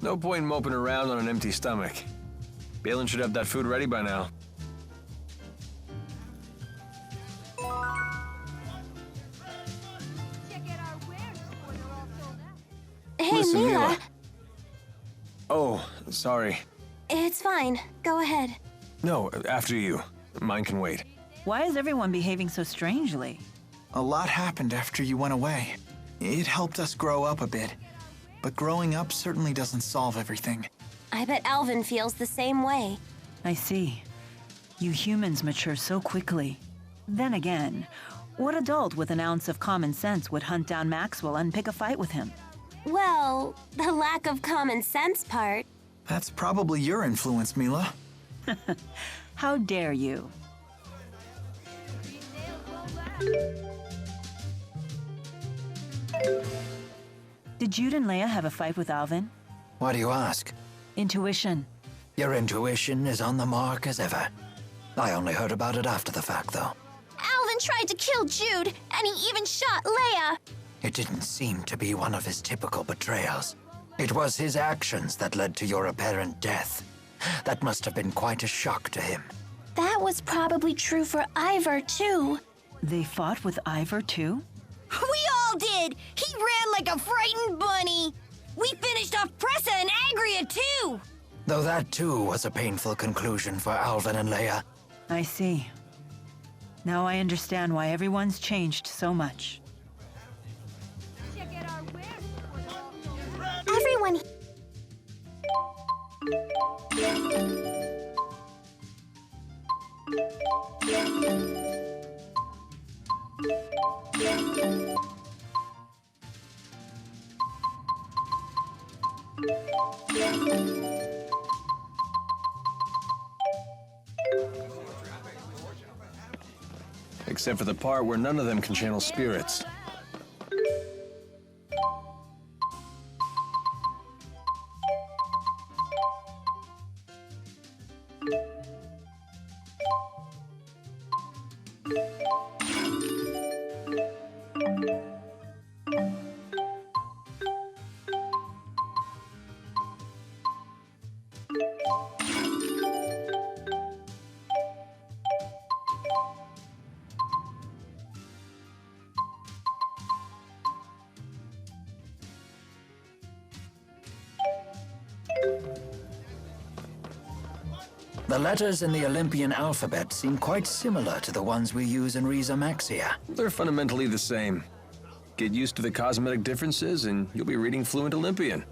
No point moping around on an empty stomach. Balin should have that food ready by now. Hey, Listen, Milla. Oh, sorry. It's fine. Go ahead. No, after you. Mine can wait. Why is everyone behaving so strangely? A lot happened after you went away. It helped us grow up a bit. But growing up certainly doesn't solve everything. I bet Alvin feels the same way. I see. You humans mature so quickly. Then again, what adult with an ounce of common sense would hunt down Maxwell and pick a fight with him? Well, the lack of common sense part. That's probably your influence, Milla. How dare you? Did Jude and Leia have a fight with Alvin? Why do you ask? Intuition. Your intuition is on the mark as ever. I only heard about it after the fact, though. Alvin tried to kill Jude, and he even shot Leia. It didn't seem to be one of his typical betrayals. It was his actions that led to your apparent death. That must have been quite a shock to him. That was probably true for Ivor, too. They fought with Ivor, too? We all did! He ran like a frightened bunny! We finished off Pressa and Agria, too! Though that, too, was a painful conclusion for Alvin and Leia. I see. Now I understand why everyone's changed so much. Everyone... Except for the part where none of them can channel spirits. The letters in the Olympian alphabet seem quite similar to the ones we use in Riza Maxia. They're fundamentally the same. Get used to the cosmetic differences and you'll be reading fluent Olympian.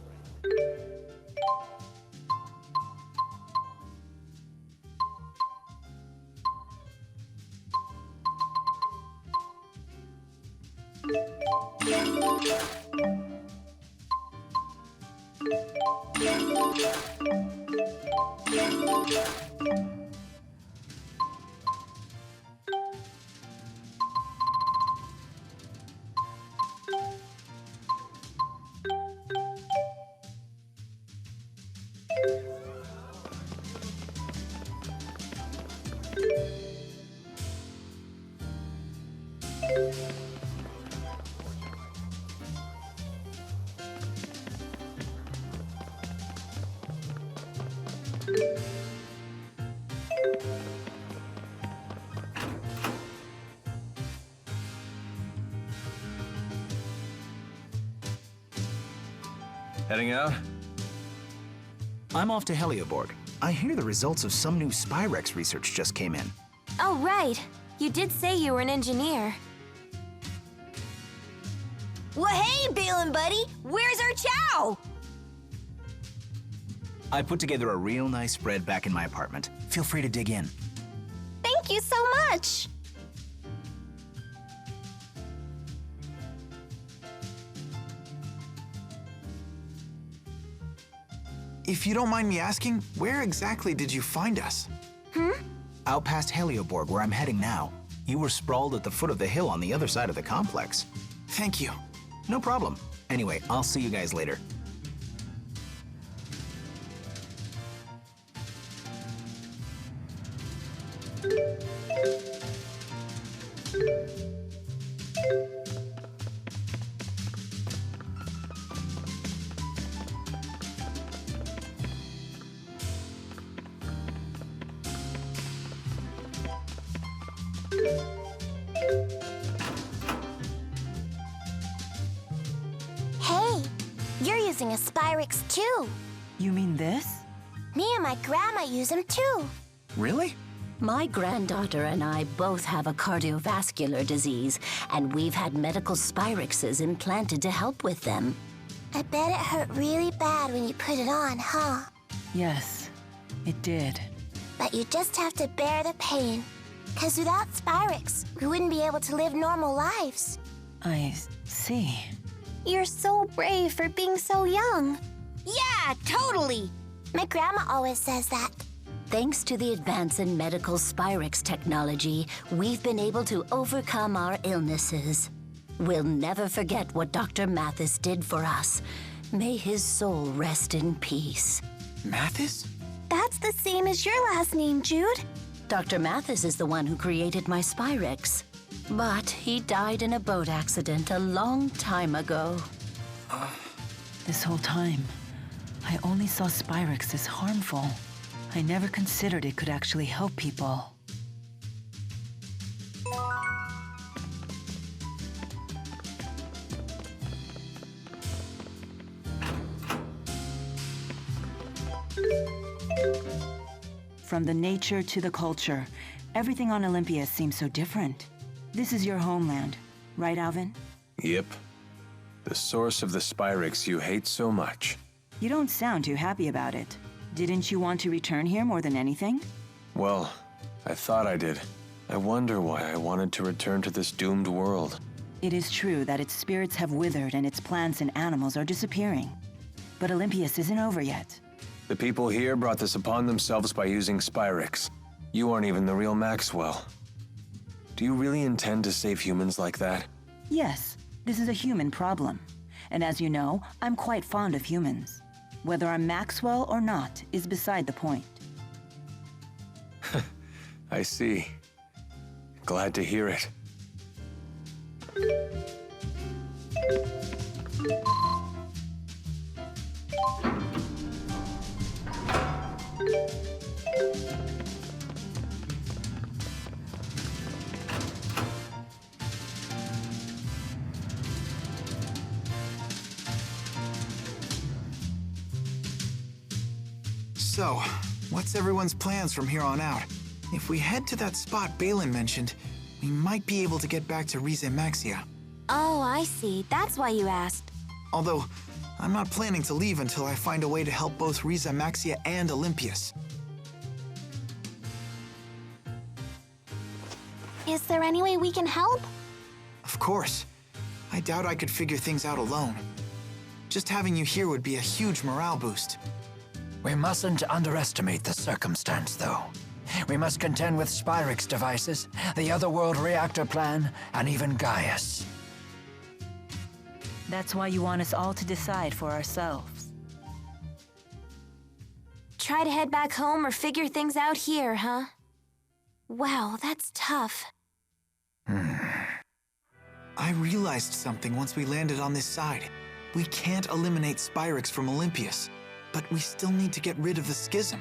Heading out? I'm off to Helioborg. I hear the results of some new Spyrex research just came in. Oh, right. You did say you were an engineer. Well, hey, Balin buddy! Where's our chow? I put together a real nice spread back in my apartment. Feel free to dig in. Thank you so much. If you don't mind me asking, where exactly did you find us? Out past Helioborg, where I'm heading now. You were sprawled at the foot of the hill on the other side of the complex. Thank you. No problem. Anyway, I'll see you guys later. You're using a Spyrix too. You mean this? Me and my grandma use them too. Really? My granddaughter and I both have a cardiovascular disease, and we've had medical Spyrixes implanted to help with them. I bet it hurt really bad when you put it on, huh? Yes, it did. But you just have to bear the pain. 'Cause without Spyrix, we wouldn't be able to live normal lives. I see. You're so brave for being so young. Yeah, totally. My grandma always says that. Thanks to the advance in medical Spyrix technology, we've been able to overcome our illnesses. We'll never forget what Dr. Mathis did for us. May his soul rest in peace. Mathis? That's the same as your last name, Jude. Dr. Mathis is the one who created my Spyrix. But he died in a boat accident a long time ago. This whole time, I only saw Spyrix as harmful. I never considered it could actually help people. From the nature to the culture, everything on Olympia seems so different. This is your homeland, right, Alvin? Yep. The source of the Spyrix you hate so much. You don't sound too happy about it. Didn't you want to return here more than anything? Well, I thought I did. I wonder why I wanted to return to this doomed world. It is true that its spirits have withered and its plants and animals are disappearing. But Olympias isn't over yet. The people here brought this upon themselves by using Spyrix. You aren't even the real Maxwell. Do you really intend to save humans like that? Yes, this is a human problem. And as you know, I'm quite fond of humans. Whether I'm Maxwell or not is beside the point. I see. Glad to hear it. So, what's everyone's plans from here on out? If we head to that spot Balin mentioned, we might be able to get back to Rize Maxia. Oh, I see. That's why you asked. Although, I'm not planning to leave until I find a way to help both Rize Maxia and Olympias. Is there any way we can help? Of course. I doubt I could figure things out alone. Just having you here would be a huge morale boost. We mustn't underestimate the circumstance, though. We must contend with Spyrix devices, the Otherworld reactor plan, and even Gaius. That's why you want us all to decide for ourselves. Try to head back home or figure things out here, huh? Wow, that's tough. I realized something once we landed on this side. We can't eliminate Spyrix from Olympias, but we still need to get rid of the schism.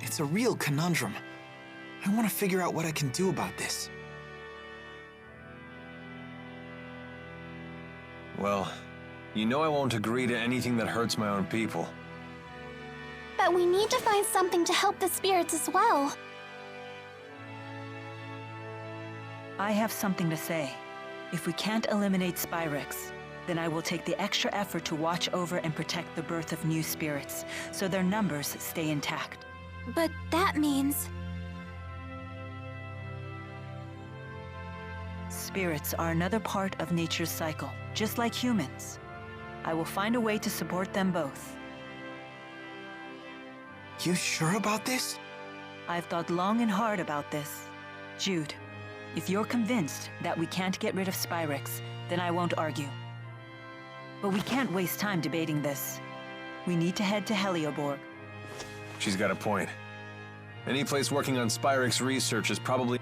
It's a real conundrum. I want to figure out what I can do about this. Well, you know I won't agree to anything that hurts my own people. But we need to find something to help the spirits as well. I have something to say. If we can't eliminate Spyrix, then I will take the extra effort to watch over and protect the birth of new spirits, so their numbers stay intact. But that means... Spirits are another part of nature's cycle, just like humans. I will find a way to support them both. You sure about this? I've thought long and hard about this. Jude, if you're convinced that we can't get rid of Spyrix, then I won't argue. But we can't waste time debating this. We need to head to Helioborg. She's got a point. Any place working on Spyrix research is probably...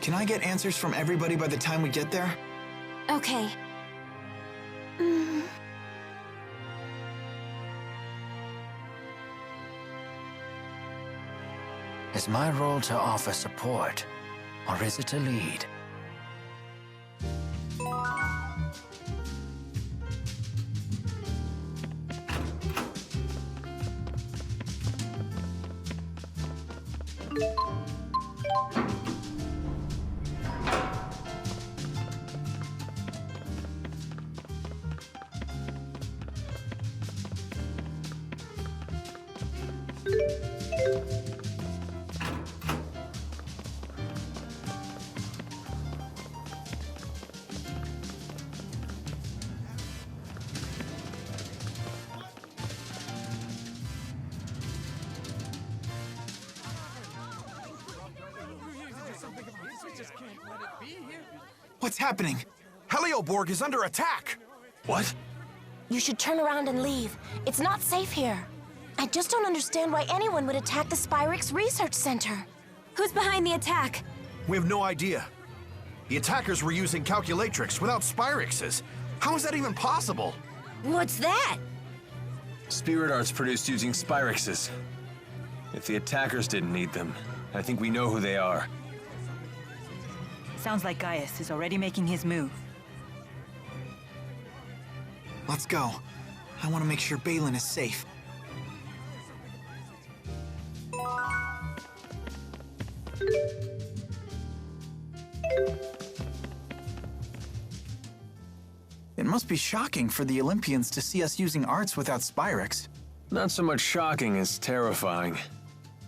Can I get answers from everybody by the time we get there? Okay. Is my role to offer support, or is it to lead? What's happening? Helioborg is under attack! What? You should turn around and leave. It's not safe here. I just don't understand why anyone would attack the Spyrix Research Center. Who's behind the attack? We have no idea. The attackers were using calculatrix without Spyrixes. How is that even possible? What's that? Spirit arts produced using Spyrixes. If the attackers didn't need them, I think we know who they are. Sounds like Gaius is already making his move. Let's go. I want to make sure Balin is safe. It must be shocking for the Olympians to see us using arts without Spyrix. Not so much shocking as terrifying.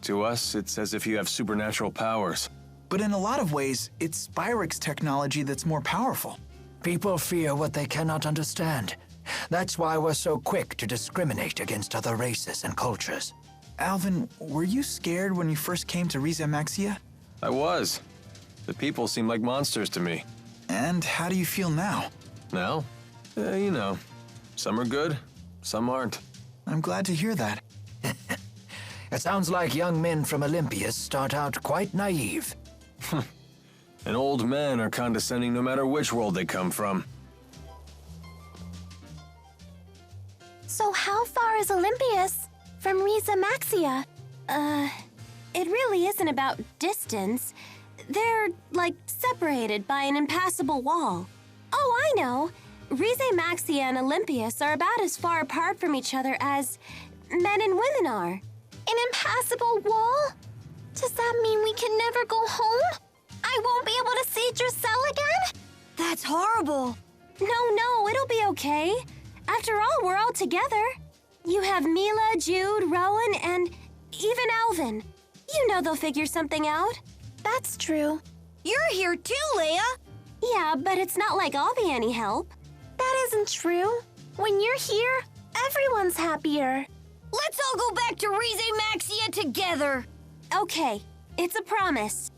To us, it's as if you have supernatural powers. But in a lot of ways, it's Spyrix technology that's more powerful. People fear what they cannot understand. That's why we're so quick to discriminate against other races and cultures. Alvin, were you scared when you first came to Riza Maxia? I was. The people seem like monsters to me. And how do you feel now? Now? You know. Some are good, some aren't. I'm glad to hear that. It sounds like young men from Olympias start out quite naive. And old men are condescending no matter which world they come from. So how far is Olympias from Riza Maxia? It really isn't about distance. They're, like, separated by an impassable wall. Oh, I know. Rize Maxia and Olympias are about as far apart from each other as men and women are. An impassable wall? Does that mean we can never go home? I won't be able to see Drusilla again? That's horrible. No, it'll be okay. After all, we're all together. You have Milla, Jude, Rowan, and even Alvin. You know they'll figure something out. That's true. You're here too, Leia. Yeah, but it's not like I'll be any help. That isn't true. When you're here, everyone's happier. Let's all go back to Rize Maxia together. Okay, it's a promise.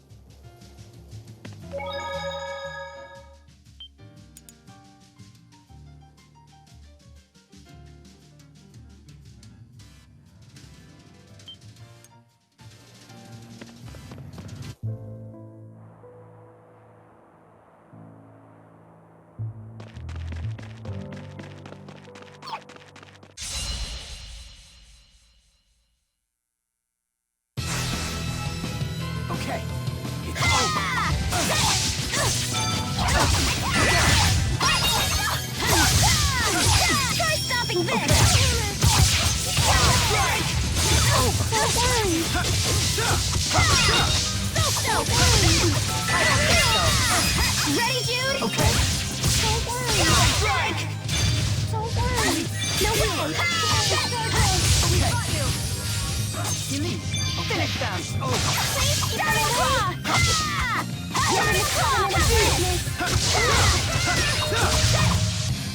Okay. Try stopping this. Ready, Jude? Okay. No way. Finish them!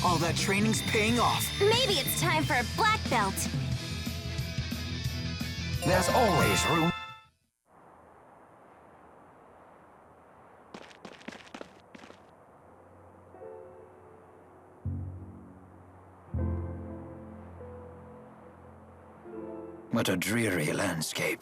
All that training's paying off. Maybe it's time for a black belt. There's always room. What a dreary landscape.